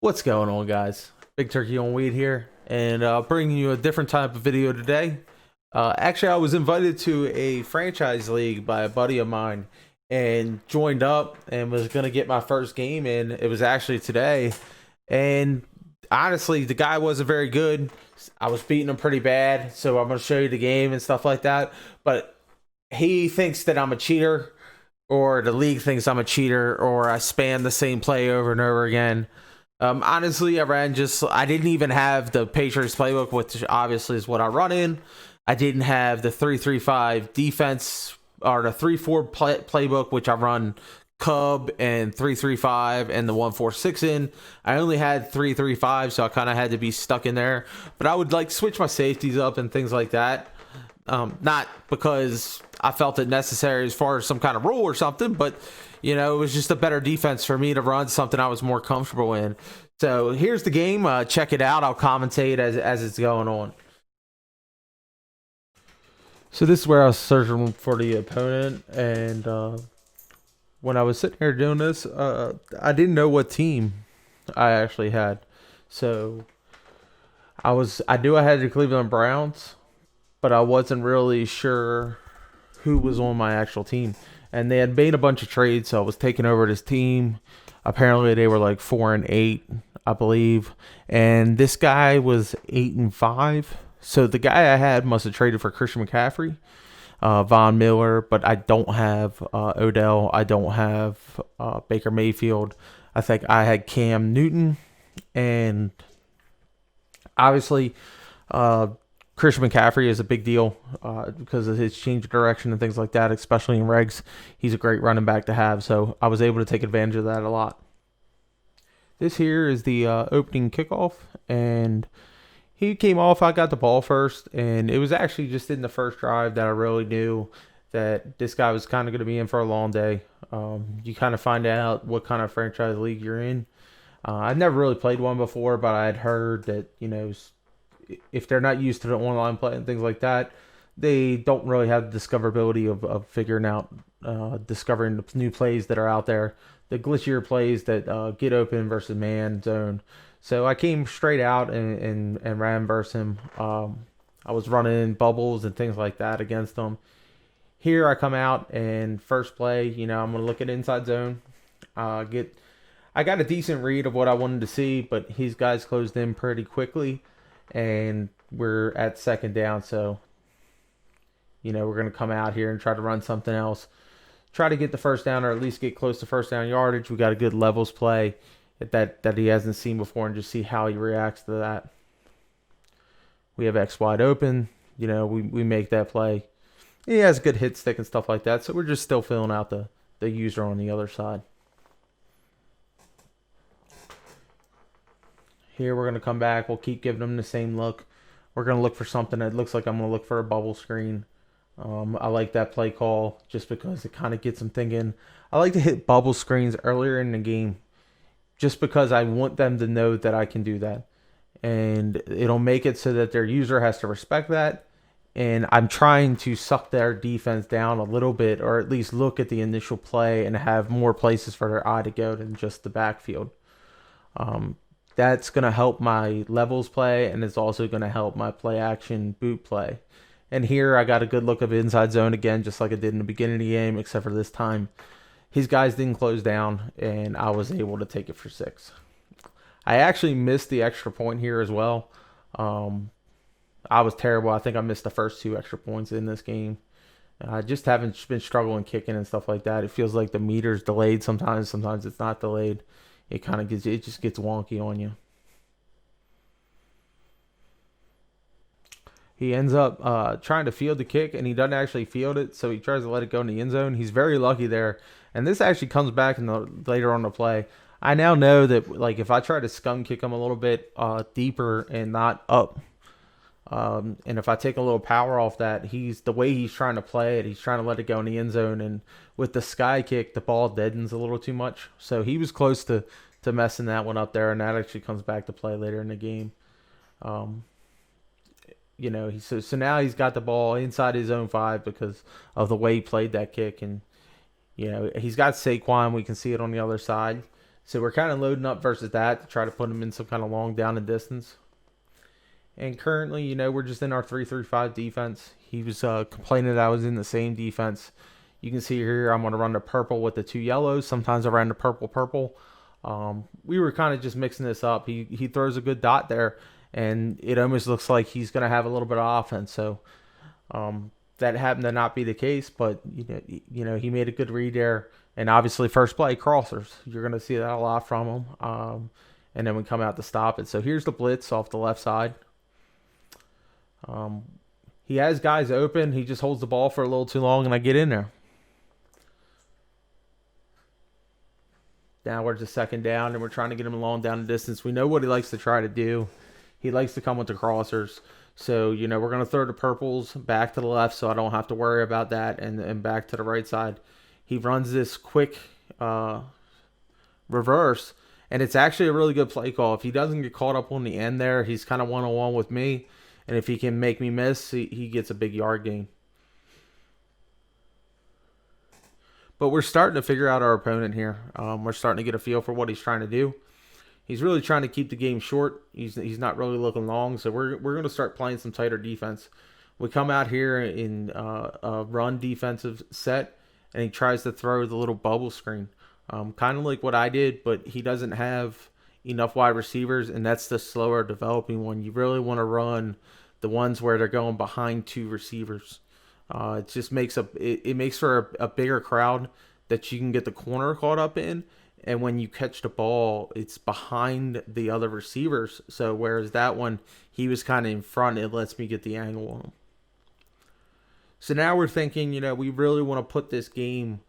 What's going on, guys? Big Turkey on Weed here, and bringing you a different type of video today. Actually, I was invited to a franchise league by a buddy of mine and joined up and was going to get my first game in. It was actually today, and honestly, the guy wasn't very good. I was beating him pretty bad, so I'm going to show you the game and stuff like that. But he thinks that I'm a cheater, or the league thinks I'm a cheater, or I spam the same play over and over again. Honestly, I didn't even have the Patriots playbook, which obviously is what I run in. I didn't have the 3-3-5 defense or the 3-4 playbook, which I run Cub and 3-3-5 and the 1-4-6 in. I only had 3-3-5, so I kind of had to be stuck in there. But I would like switch my safeties up and things like that. Not because I felt it necessary as far as some kind of rule or something, but it was just a better defense for me to run, something I was more comfortable in. So here's the game. Check it out. I'll commentate as it's going on. So this is where I was searching for the opponent, and when I was sitting here doing this, I didn't know what team I actually had. So I knew I had the Cleveland Browns, but I wasn't really sure who was on my actual team. And they had made a bunch of trades, so I was taking over this team. Apparently, they were like 4-8, I believe. And this guy was 8-5. So the guy I had must have traded for Christian McCaffrey, Von Miller, but I don't have Odell. I don't have Baker Mayfield. I think I had Cam Newton, and obviously, Christian McCaffrey is a big deal because of his change of direction and things like that, especially in regs. He's a great running back to have, so I was able to take advantage of that a lot. This here is the opening kickoff, and he came off. I got the ball first, and it was actually just in the first drive that I really knew that this guy was kind of going to be in for a long day. You kind of find out what kind of franchise league you're in. I'd never really played one before, but I had heard that, if they're not used to the online play and things like that, they don't really have the discoverability of figuring out, discovering the new plays that are out there, the glitchier plays that get open versus man zone. So I came straight out and ran versus him. I was running bubbles and things like that against him. Here I come out and first play, I'm going to look at inside zone. I got a decent read of what I wanted to see, but his guys closed in pretty quickly. And we're at second down, so we're going to come out here and try to run something else. Try to get the first down, or at least get close to first down yardage. We got a good levels play that he hasn't seen before, and just see how he reacts to that. We have X wide open. We make that play. He has a good hit stick and stuff like that, so we're just still filling out the user on the other side. Here we're going to come back. We'll keep giving them the same look. We're going to look for something that looks like I'm going to look for a bubble screen. I like that play call just because it kind of gets them thinking. I like to hit bubble screens earlier in the game just because I want them to know that I can do that. And it'll make it so that their user has to respect that. And I'm trying to suck their defense down a little bit, or at least look at the initial play and have more places for their eye to go than just the backfield. That's going to help my levels play, and it's also going to help my play action boot play. And here I got a good look of inside zone again, just like I did in the beginning of the game, except for this time his guys didn't close down, and I was able to take it for 6. I actually missed the extra point here as well. I was terrible. I think I missed the first 2 extra points in this game. I just haven't been struggling kicking and stuff like that. It feels like the meter's delayed sometimes. Sometimes it's not delayed. It just gets wonky on you. He ends up trying to field the kick, and he doesn't actually field it, so he tries to let it go in the end zone. He's very lucky there, and this actually comes back later on the play. I now know that if I try to scum kick him a little bit deeper and not up, and if I take a little power off that, the way he's trying to play it, he's trying to let it go in the end zone, and with the sky kick, the ball deadens a little too much. So he was close to messing that one up there, and that actually comes back to play later in the game. So now he's got the ball inside his own 5 because of the way he played that kick, and he's got Saquon. We can see it on the other side. So we're kind of loading up versus that to try to put him in some kind of long down and distance. And currently, we're just in our 3-3-5 defense. He was complaining that I was in the same defense. You can see here I'm going to run the purple with the 2 yellows. Sometimes I ran the purple. We were kind of just mixing this up. He throws a good dot there, and it almost looks like he's going to have a little bit of offense. So that happened to not be the case, but he made a good read there. And obviously, first play crossers. You're going to see that a lot from him. And then we come out to stop it. So here's the blitz off the left side. He has guys open. He just holds the ball for a little too long, and I get in there. Now we're just second down, and we're trying to get him along down the distance. We know what he likes to try to do. He likes to come with the crossers. So, we're going to throw the purples back to the left so I don't have to worry about that, and back to the right side. He runs this quick reverse, and it's actually a really good play call. If he doesn't get caught up on the end there, he's kind of one-on-one with me. And if he can make me miss, he gets a big yard gain. But we're starting to figure out our opponent here. We're starting to get a feel for what he's trying to do. He's really trying to keep the game short. He's not really looking long, so we're going to start playing some tighter defense. We come out here in a run defensive set, and he tries to throw the little bubble screen. Kind of like what I did, but he doesn't have enough wide receivers, and that's the slower developing one. You really want to run the ones where they're going behind 2 receivers. It just makes it makes for a bigger crowd that you can get the corner caught up in, and when you catch the ball, it's behind the other receivers. So whereas that one, he was kind of in front, it lets me get the angle on him. So now we're thinking, we really want to put this game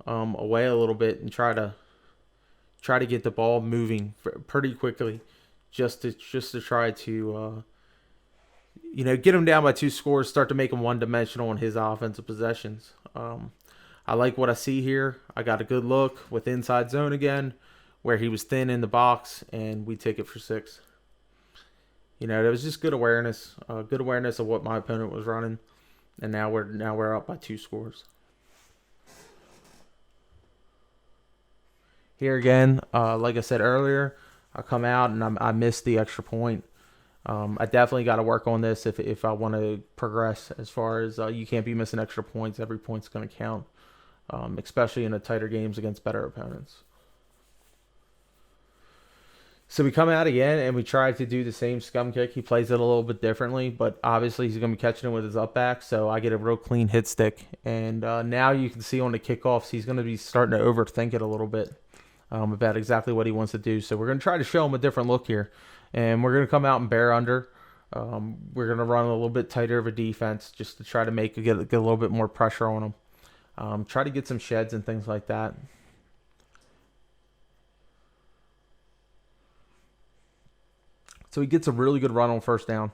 away a little bit and try to get the ball moving pretty quickly, just to try to get him down by 2 scores, start to make him one-dimensional in his offensive possessions. I like what I see here. I got a good look with inside zone again, where he was thin in the box, and we take it for 6. It was just good awareness of what my opponent was running, and now we're up by 2 scores. Here again, like I said earlier, I come out and I missed the extra point. I definitely got to work on this if I want to progress as far as you can't be missing extra points. Every point's going to count, especially in the tighter games against better opponents. So we come out again and we try to do the same scum kick. He plays it a little bit differently, but obviously he's going to be catching it with his up back, so I get a real clean hit stick. And now you can see on the kickoffs he's going to be starting to overthink it a little bit about exactly what he wants to do. So we're going to try to show him a different look here. And we're going to come out and bear under. We're going to run a little bit tighter of a defense just to try to get a little bit more pressure on him. Try to get some sheds and things like that. So he gets a really good run on first down.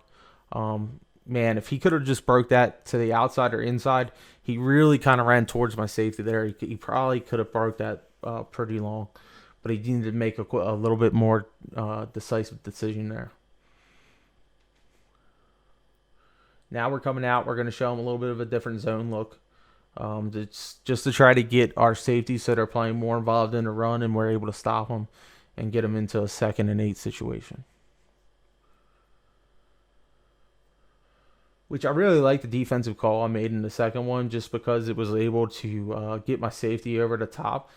Man, if he could have just broke that to the outside or inside, he really kind of ran towards my safety there. He probably could have broke that pretty long. But he needed to make a little bit more decisive decision there. Now we're coming out. We're going to show him a little bit of a different zone look. Just to try to get our safety so they're playing more involved in the run and we're able to stop them and get them into a 2nd and 8 situation. Which I really like the defensive call I made in the second one just because it was able to get my safety over the top.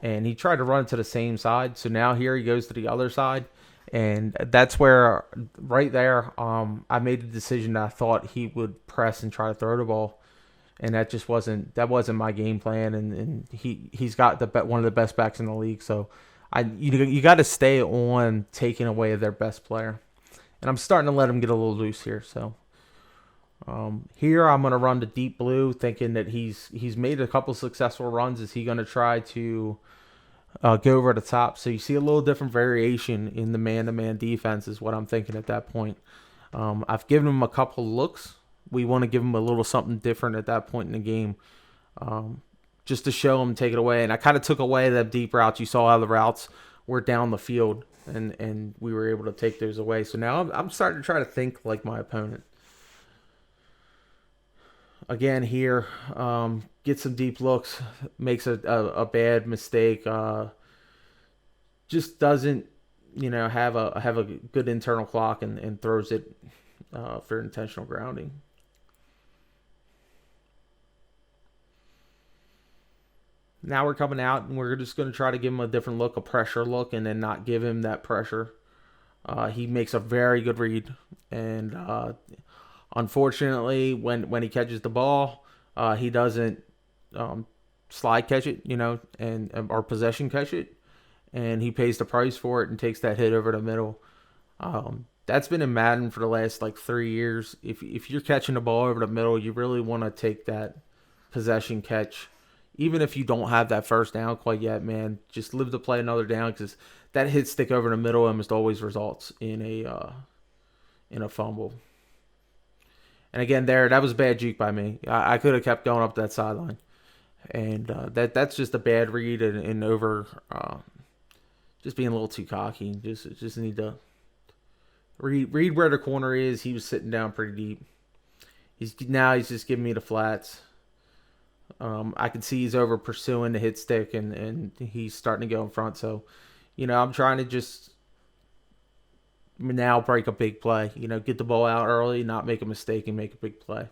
And he tried to run it to the same side. So now here he goes to the other side. And that's where, right there, I made the decision that I thought he would press and try to throw the ball. And that just wasn't my game plan. And he's got one of the best backs in the league. So you got to stay on taking away their best player. And I'm starting to let him get a little loose here. So here I'm going to run the deep blue, thinking that he's made a couple successful runs. Is he going to try to go over the top? So you see a little different variation in the man-to-man defense is what I'm thinking at that point. I've given him a couple looks. We want to give him a little something different at that point in the game, just to show him, take it away. And I kind of took away the deep routes. You saw how the routes were down the field, and we were able to take those away. So now I'm starting to try to think like my opponent. Again here, get some deep looks, makes a bad mistake. just doesn't, have a good internal clock and throws it for intentional grounding. Now we're coming out and we're just going to try to give him a different look, a pressure look, and then not give him that pressure. He makes a very good read, and unfortunately, when he catches the ball, he doesn't um, slide catch it, and or possession catch it, and he pays the price for it and takes that hit over the middle. That's been in Madden for the last like 3 years. If you're catching the ball over the middle, you really want to take that possession catch, even if you don't have that first down quite yet. Man, just live to play another down because that hit stick over the middle almost always results in a fumble. And again, that was a bad juke by me. I could have kept going up that sideline, and that's just a bad read and over. Just being a little too cocky. Just need to read where the corner is. He was sitting down pretty deep. He's just giving me the flats. I can see he's over pursuing the hit stick and he's starting to go in front. So, I'm trying to just now break a big play. Get the ball out early, not make a mistake, and make a big play.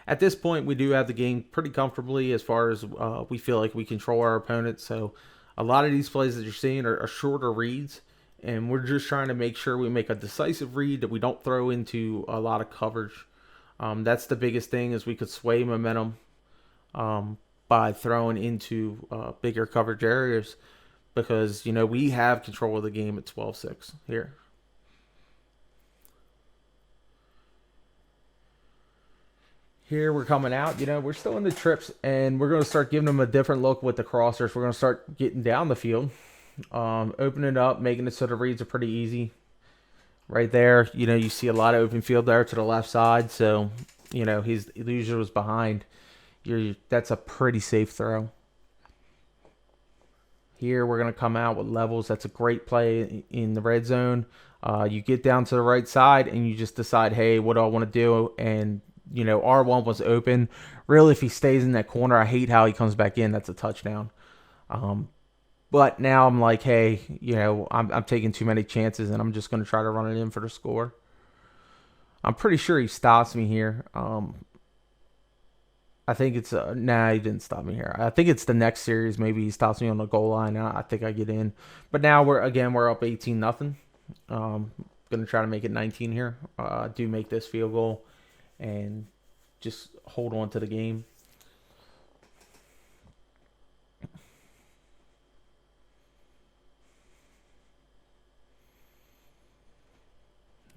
At this point, we do have the game pretty comfortably as far as we feel like we control our opponent. So a lot of these plays that you're seeing are shorter reads, and we're just trying to make sure we make a decisive read, that we don't throw into a lot of coverage. That's the biggest thing, is we could sway momentum by throwing into bigger coverage areas, because we have control of the game at 12-6 here. Here we're coming out, we're still in the trips, and we're going to start giving them a different look with the crossers. We're going to start getting down the field, opening it up, making it so the reads are pretty easy. Right there, you see a lot of open field there to the left side, so his illusion was behind. That's a pretty safe throw. Here we're going to come out with levels. That's a great play in the red zone. You get down to the right side and you just decide, hey, what do I want to do? And R1 was open. Really, if he stays in that corner, I hate how he comes back in. That's a touchdown. But now I'm like, hey, I'm taking too many chances, and I'm just going to try to run it in for the score. I'm pretty sure he stops me here. I think it's nah, he didn't stop me here. I think it's the next series. Maybe he stops me on the goal line. I think I get in. But now we're up 18-0. Gonna try to make it 19 here. Do make this field goal and just hold on to the game.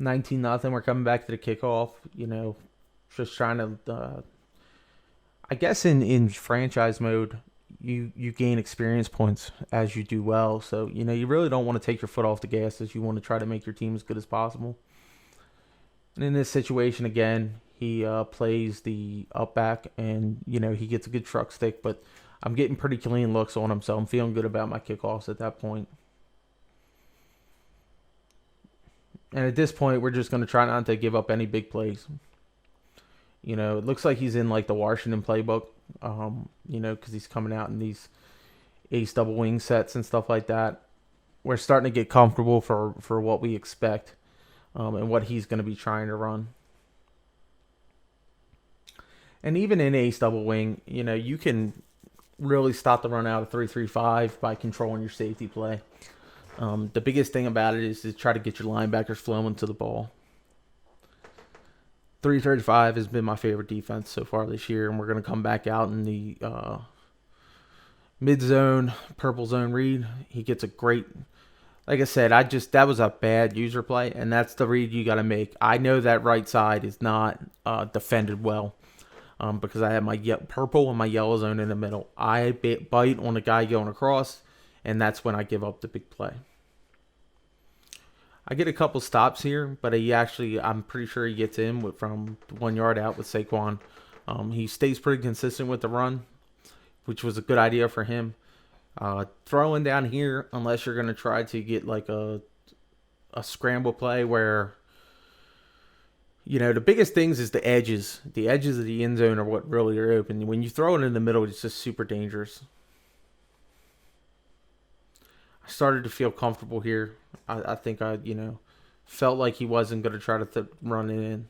$19-0. We're coming back to the kickoff. Just trying to. I guess in franchise mode, you gain experience points as you do well. So you really don't want to take your foot off the gas, as you want to try to make your team as good as possible. And in this situation again, he plays the up back, and he gets a good truck stick. But I'm getting pretty clean looks on him, so I'm feeling good about my kickoffs at that point. And at this point, we're just going to try not to give up any big plays. It looks like he's in like the Washington playbook, because he's coming out in these ace double wing sets and stuff like that. We're starting to get comfortable for what we expect and what he's going to be trying to run. And even in ace double wing, you can really stop the run out of 3-3-5 by controlling your safety play. The biggest thing about it is to try to get your linebackers flowing to the ball. 3-35 has been my favorite defense so far this year, and we're going to come back out in the mid-zone, purple zone read. He gets a great, like I said, that was a bad user play, and that's the read you got to make. I know that right side is not defended well because I have my purple and my yellow zone in the middle. I bite on the guy going across, and that's when I give up the big play. I get a couple stops here, but I'm pretty sure he gets in from 1 yard out with Saquon. He stays pretty consistent with the run, which was a good idea for him. Throwing down here, unless you're going to try to get like a scramble play where You know, the biggest things is the edges. The edges of the end zone are what really are open. When you throw it in the middle, it's just super dangerous. I started to feel comfortable here. I think I, felt like he wasn't going to try to run it in.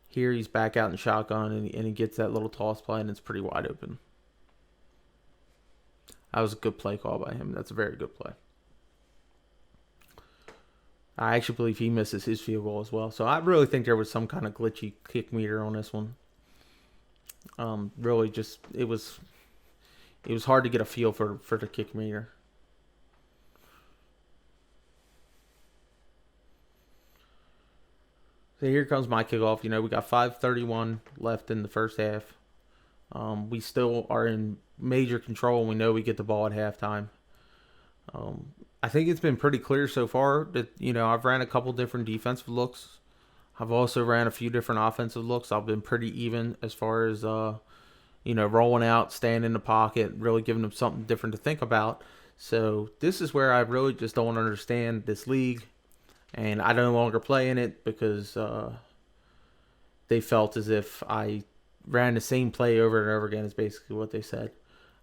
Here he's back out in shotgun, and he gets that little toss play, and it's pretty wide open. That was a good play call by him. That's a very good play. I actually believe he misses his field goal as well. So I really think there was some kind of glitchy kick meter on this one. Really, just it was hard to get a feel for the kick meter. So here comes my kickoff. We got 5:31 left in the first half. We still are in major control, and we know we get the ball at halftime. I think it's been pretty clear so far that, I've ran a couple different defensive looks. I've also ran a few different offensive looks. I've been pretty even as far as, rolling out, staying in the pocket, really giving them something different to think about. So this is where I really just don't understand this league. And I no longer play in it because they felt as if I ran the same play over and over again is basically what they said.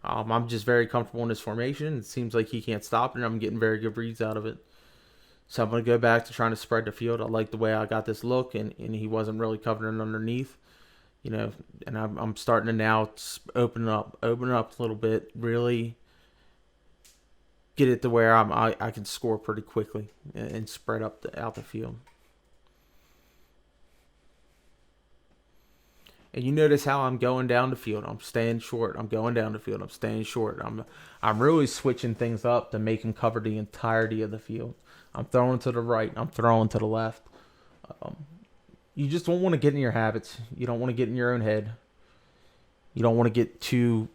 I'm just very comfortable in this formation. It seems like he can't stop it, and I'm getting very good reads out of it. So I'm going to go back to trying to spread the field. I like the way I got this look, and he wasn't really covering underneath. And I'm starting to now open up a little bit, really get it to where I can score pretty quickly and spread out the field. And you notice how I'm going down the field. I'm staying short. I'm going down the field. I'm staying short. I'm really switching things up to make him cover the entirety of the field. I'm throwing to the right. I'm throwing to the left. You just don't want to get in your habits. You don't want to get in your own head. You don't want to get too,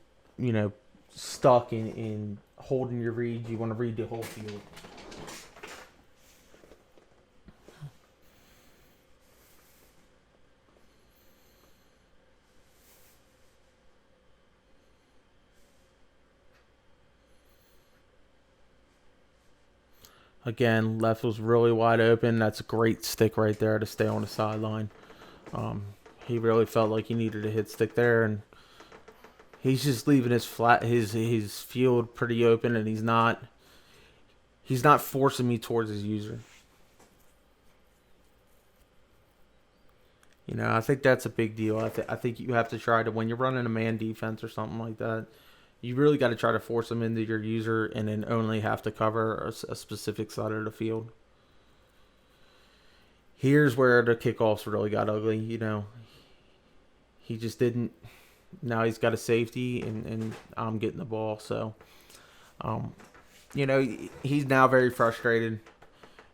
stuck in holding your read. You want to read the whole field. Again, left was really wide open. That's a great stick right there to stay on the sideline. He really felt like he needed a hit stick there, and he's just leaving his field pretty open, and he's not forcing me towards his user. I think that's a big deal. I think you have to try to, when you're running a man defense or something like that, you really got to try to force them into your user and then only have to cover a specific side of the field. Here's where the kickoffs really got ugly. He just didn't. Now he's got a safety, and I'm getting the ball. So, he's now very frustrated,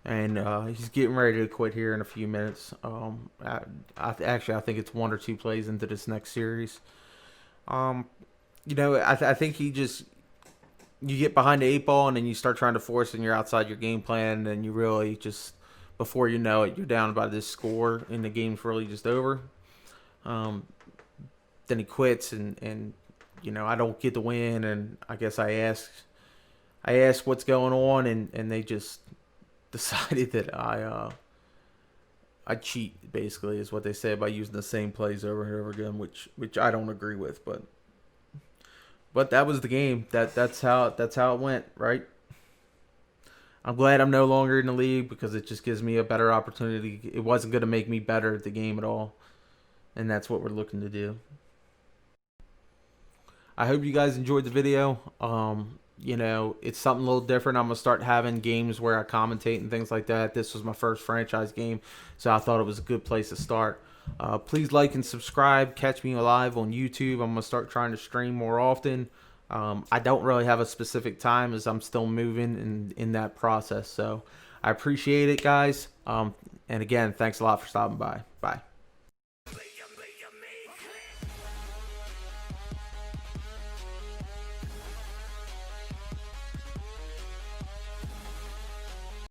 and he's getting ready to quit here in a few minutes. I think it's 1 or 2 plays into this next series. I think you get behind the 8 ball, and then you start trying to force, and you're outside your game plan, and you really just, before you know it, you're down by this score, and the game's really just over. Then he quits, and I don't get the win, and I guess I asked what's going on, and they just decided that I cheat, basically, is what they said, by using the same plays over and over again, which I don't agree with, but that was the game. That's how it went, right? I'm glad I'm no longer in the league because it just gives me a better opportunity. It wasn't going to make me better at the game at all, and that's what we're looking to do. I hope you guys enjoyed the video. It's something a little different. I'm going to start having games where I commentate and things like that. This was my first franchise game, so I thought it was a good place to start. Please like and subscribe. Catch me live on YouTube. I'm going to start trying to stream more often. I don't really have a specific time as I'm still moving in that process. So I appreciate it, guys. And again, thanks a lot for stopping by. Bye.